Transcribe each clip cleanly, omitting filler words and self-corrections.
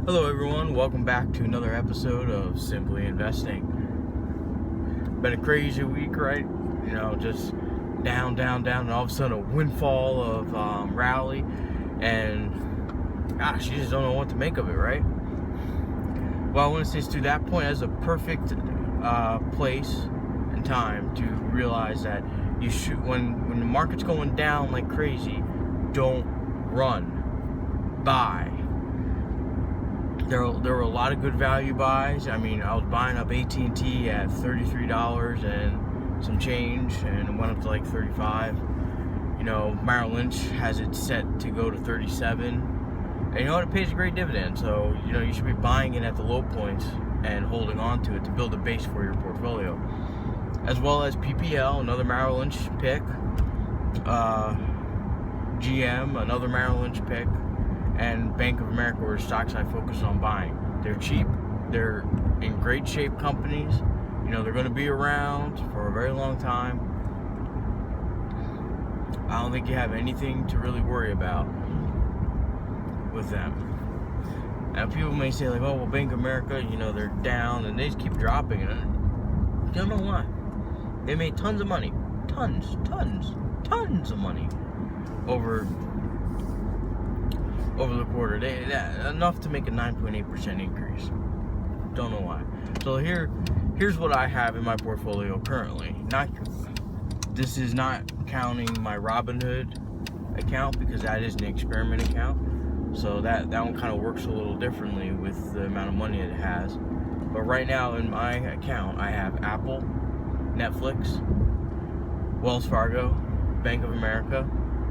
Hello everyone, welcome back to another episode of Simply Investing. Been a crazy week, right? Just down, and all of a sudden a windfall of rally, and gosh, you just don't know what to make of it, right? Well, I want to say to that point, as a perfect place and time to realize that you should, when the market's going down like crazy, don't run, buy. There were a lot of good value buys. I mean, I was buying up AT&T at $33 and some change, and it went up to like $35. Merrill Lynch has it set to go to $37. And you know what? It pays a great dividend. So, you should be buying it at the low points and holding on to it to build a base for your portfolio. As well as PPL, another Merrill Lynch pick. GM, another Merrill Lynch pick. And Bank of America were stocks I focus on buying. They're cheap, they're in great shape companies, they're going to be around for a very long time. I don't think you have anything to really worry about with them. Now people may say like, oh well, Bank of America, they're down and they just keep dropping, and I don't know why. They made tons of money, tons of money over the quarter. Enough to make a 9.8% increase. Don't know why. So here's what I have in my portfolio currently. This is not counting my Robinhood account, because that is an experiment account. So that one kind of works a little differently with the amount of money it has. But right now in my account, I have Apple, Netflix, Wells Fargo, Bank of America,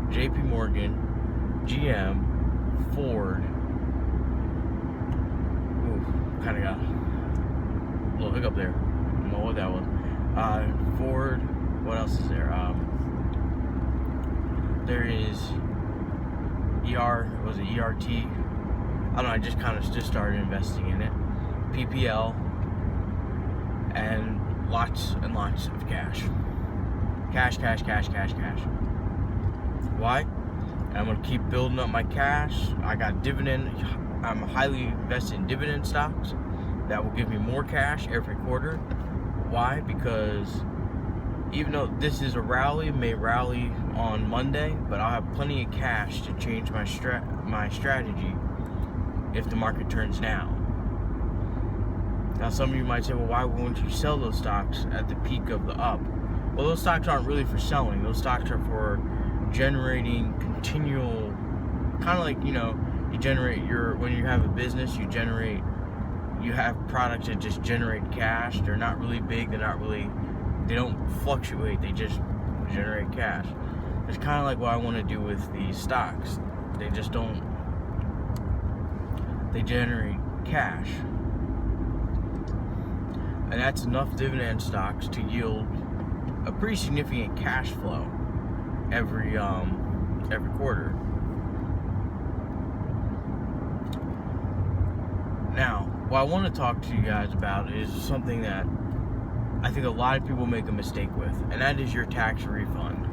JP Morgan, GM, Ford. Ooh, kind of got a little hiccup there. I don't know what that was. Ford. What else is there? There is Was it ERT? I don't know. I just started investing in it. PPL, and lots and lots of cash. Cash. Why? I'm going to keep building up my cash. I got dividend. I'm highly invested in dividend stocks that will give me more cash every quarter. Why? Because even though this is a rally, it may rally on Monday, but I'll have plenty of cash to change my strategy if the market turns down. Now, some of you might say, well, why won't you sell those stocks at the peak of the up? Well, those stocks aren't really for selling. Those stocks are for generating continual, kind of like, you generate when you have a business, you have products that just generate cash. They're not really big, they don't fluctuate, they just generate cash. It's kind of like what I want to do with these stocks. They generate cash. And that's enough dividend stocks to yield a pretty significant cash flow every quarter. Now, what I want to talk to you guys about is something that I think a lot of people make a mistake with, and that is your tax refund.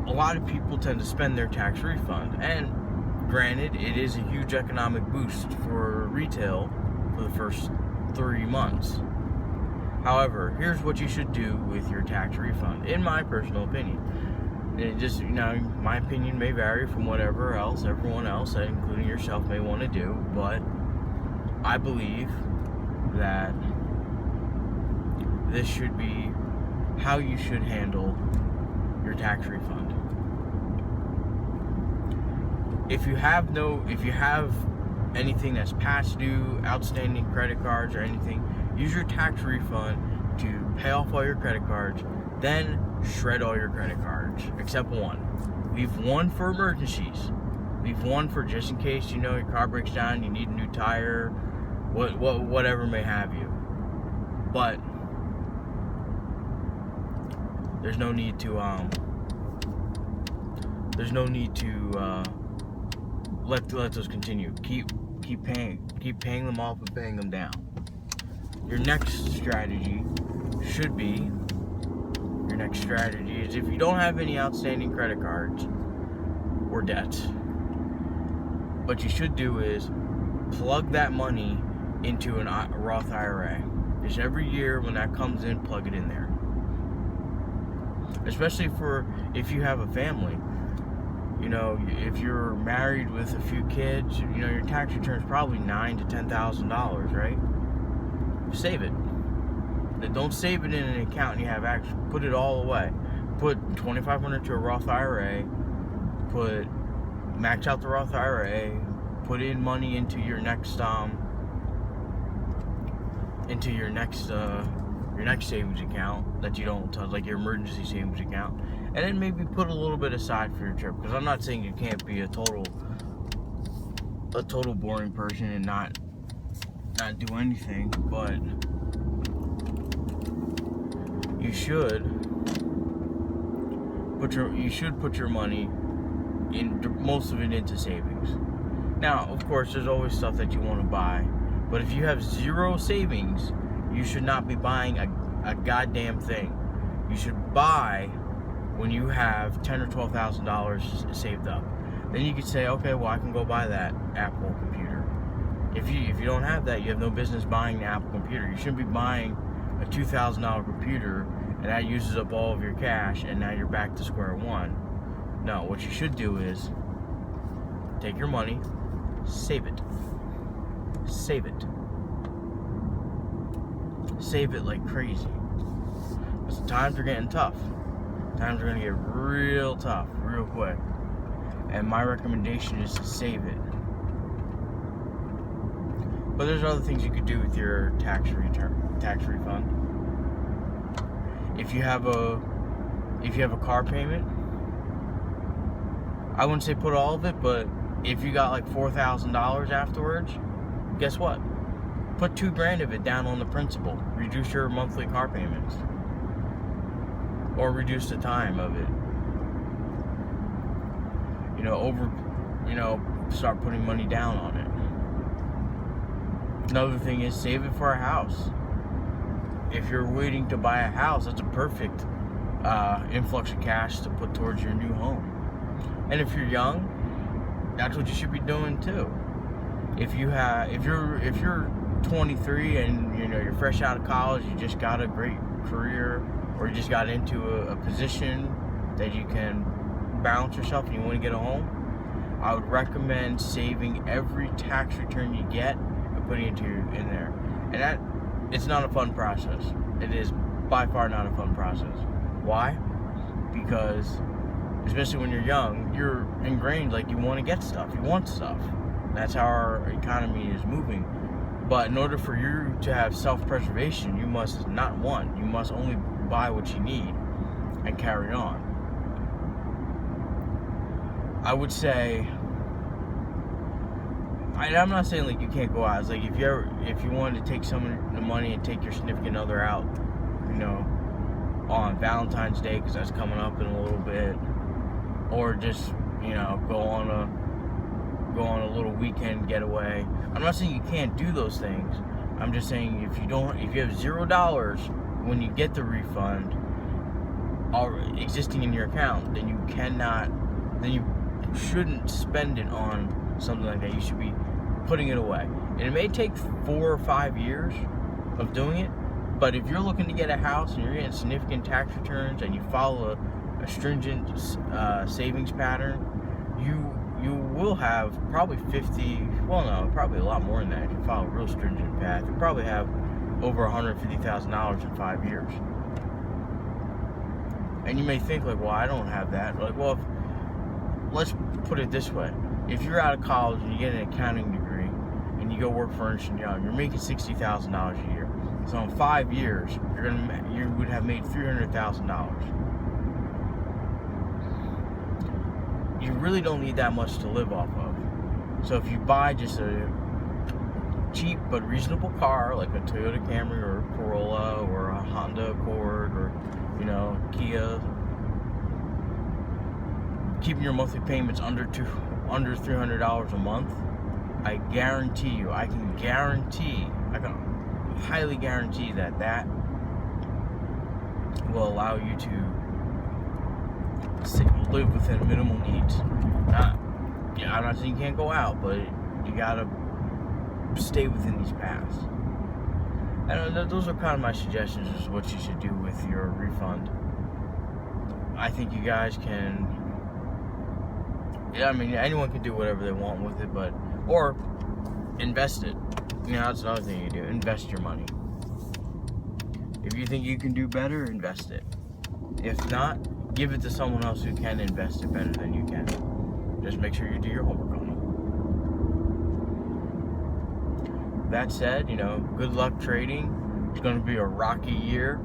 A lot of people tend to spend their tax refund, and granted, it is a huge economic boost for retail for the first 3 months. However, here's what you should do with your tax refund, in my personal opinion. It just, my opinion may vary from whatever else everyone else, including yourself, may want to do, but I believe that this should be how you should handle your tax refund. If you have anything that's past due, outstanding credit cards or anything, use your tax refund to pay off all your credit cards, then shred all your credit cards, except one. Leave one for emergencies. Leave one for just in case, your car breaks down, you need a new tire, whatever may have you. But there's no need to let those continue. Keep paying them off and paying them down. Your next strategy is, if you don't have any outstanding credit cards or debts, what you should do is plug that money into a Roth IRA. Just every year when that comes in, plug it in there. Especially for if you have a family. If you're married with a few kids, your tax return is probably $9,000 to $10,000, right? Save it. Don't save it in an account and you have access. Put it all away. Put $2,500 to a Roth IRA. Max out the Roth IRA. Put in money into your next savings account that you don't touch, like your emergency savings account, and then maybe put a little bit aside for your trip. Because I'm not saying you can't be a total boring person and not do anything, but you should put your money in, most of it, into savings. Now, of course, there's always stuff that you want to buy, but if you have zero savings, you should not be buying a goddamn thing. You should buy when you have $10,000 or $12,000 saved up. Then you could say, okay, well, I can go buy that Apple computer. If you don't have that, you have no business buying the Apple computer. You shouldn't be buying a $2,000 computer and that uses up all of your cash and now you're back to square one. No, what you should do is take your money, save it. Save it. Save it like crazy. Because times are getting tough. Times are going to get real tough, real quick. And my recommendation is to save it. But there's other things you could do with your tax refund. If you have a car payment, I wouldn't say put all of it, but if you got like $4,000 afterwards, guess what? Put $2,000 of it down on the principal. Reduce your monthly car payments, or reduce the time of it. Start putting money down on it. Another thing is save it for a house. If you're waiting to buy a house, that's a perfect influx of cash to put towards your new home. And if you're young, that's what you should be doing too. If you're 23 and you're fresh out of college, you just got a great career, or you just got into a position that you can balance yourself and you want to get a home, I would recommend saving every tax return you get and putting it in there. And that, it's not a fun process. It is by far not a fun process. Why? Because especially when you're young, you're ingrained, like, you want to get stuff, you want stuff. That's how our economy is moving. But in order for you to have self-preservation, you must not want. You must only buy what you need and carry on. I would say, I'm not saying like you can't go out. It's like if you wanted to take some of the money and take your significant other out, on Valentine's Day, because that's coming up in a little bit, or just go on a little weekend getaway. I'm not saying you can't do those things. I'm just saying if you have $0 when you get the refund existing in your account, then you shouldn't spend it on something like that. You should be putting it away. And it may take 4 or 5 years of doing it, but if you're looking to get a house and you're getting significant tax returns and you follow a stringent savings pattern, you will have probably probably a lot more than that. If you follow a real stringent path, you'll probably have over $150,000 in 5 years. And you may think like, well, I don't have that. Like, well, let's put it this way. If you're out of college and you get an accounting degree and you go work for Ernst & Young, you're making $60,000 a year. So in 5 years, you would have made $300,000. You really don't need that much to live off of. So if you buy just a cheap but reasonable car, like a Toyota Camry or a Corolla or a Honda Accord or Kia, keeping your monthly payments under $300 a month, I can highly guarantee that will allow you to live within minimal needs. yeah, I'm not saying you can't go out, but you gotta stay within these paths. And those are kind of my suggestions as to what you should do with your refund. I think you guys can, yeah, I mean, anyone can do whatever they want with it, or invest it. That's another thing you do. Invest your money. If you think you can do better, invest it. If not, give it to someone else who can invest it better than you can. Just make sure you do your homework on it. That said, good luck trading. It's going to be a rocky year.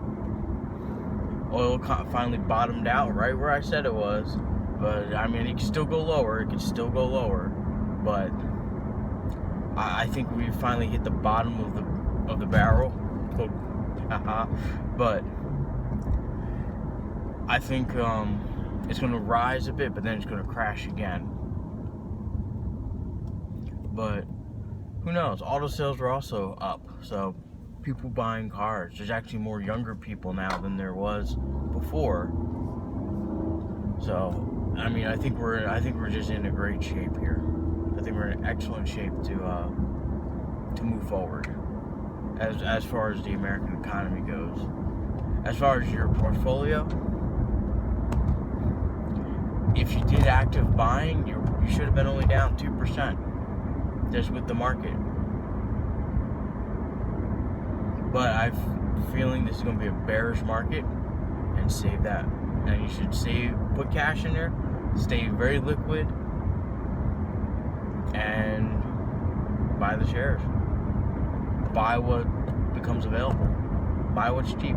Oil finally bottomed out right where I said it was. But, I mean, it can still go lower. But I think we finally hit the bottom of the barrel. But I think it's going to rise a bit, but then it's going to crash again. But who knows? Auto sales are also up, so people buying cars. There's actually more younger people now than there was before. So I mean, I think we're just in a great shape here. I think we're in excellent shape to move forward as far as the American economy goes. As far as your portfolio, if you did active buying, you should have been only down 2% just with the market. But I'm feeling this is going to be a bearish market, and save that. And you should put cash in there, stay very liquid, and buy the shares. Buy what becomes available. Buy what's cheap.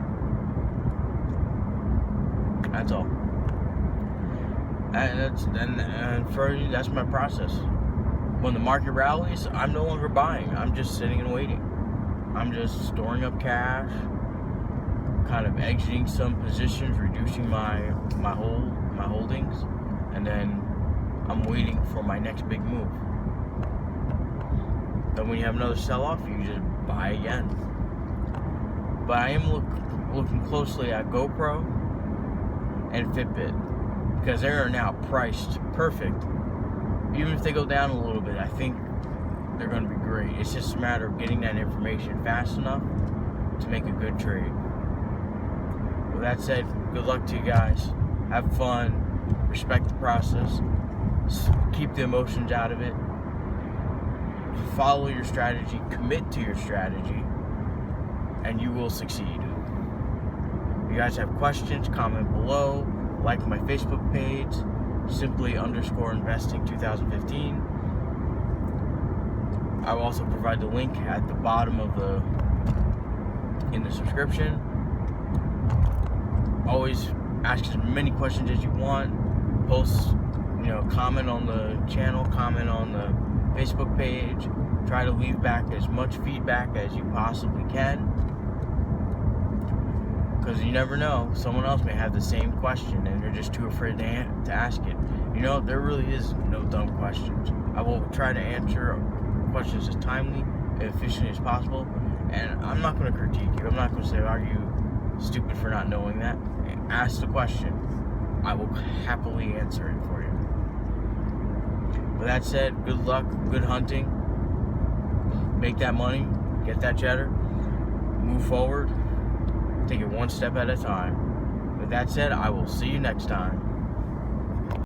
That's all. And that's my process. When the market rallies, I'm no longer buying. I'm just sitting and waiting. I'm just storing up cash, kind of exiting some positions, reducing my holdings, and then I'm waiting for my next big move. Then when you have another sell-off, you just buy again. But I am looking closely at GoPro and Fitbit, because they are now priced perfect. Even if they go down a little bit, I think they're going to be great. It's just a matter of getting that information fast enough to make a good trade. With that said, good luck to you guys. Have fun. Respect the process. Keep the emotions out of it. Follow your strategy. Commit to your strategy. And you will succeed. If you guys have questions, comment below. Like my Facebook page, simply_investing 2015. I will also provide the link at the bottom in the subscription. Always ask as many questions as you want. Post, comment on the channel, comment on the Facebook page. Try to leave back as much feedback as you possibly can. Because you never know, someone else may have the same question and they're just too afraid to ask it. There really is no dumb questions. I will try to answer questions as timely and efficiently as possible, and I'm not going to critique you. I'm not going to say, are you stupid for not knowing that? Ask the question. I will happily answer it for you. With that said, good luck, good hunting. Make that money, get that cheddar, move forward. Take it one step at a time. With that said, I will see you next time.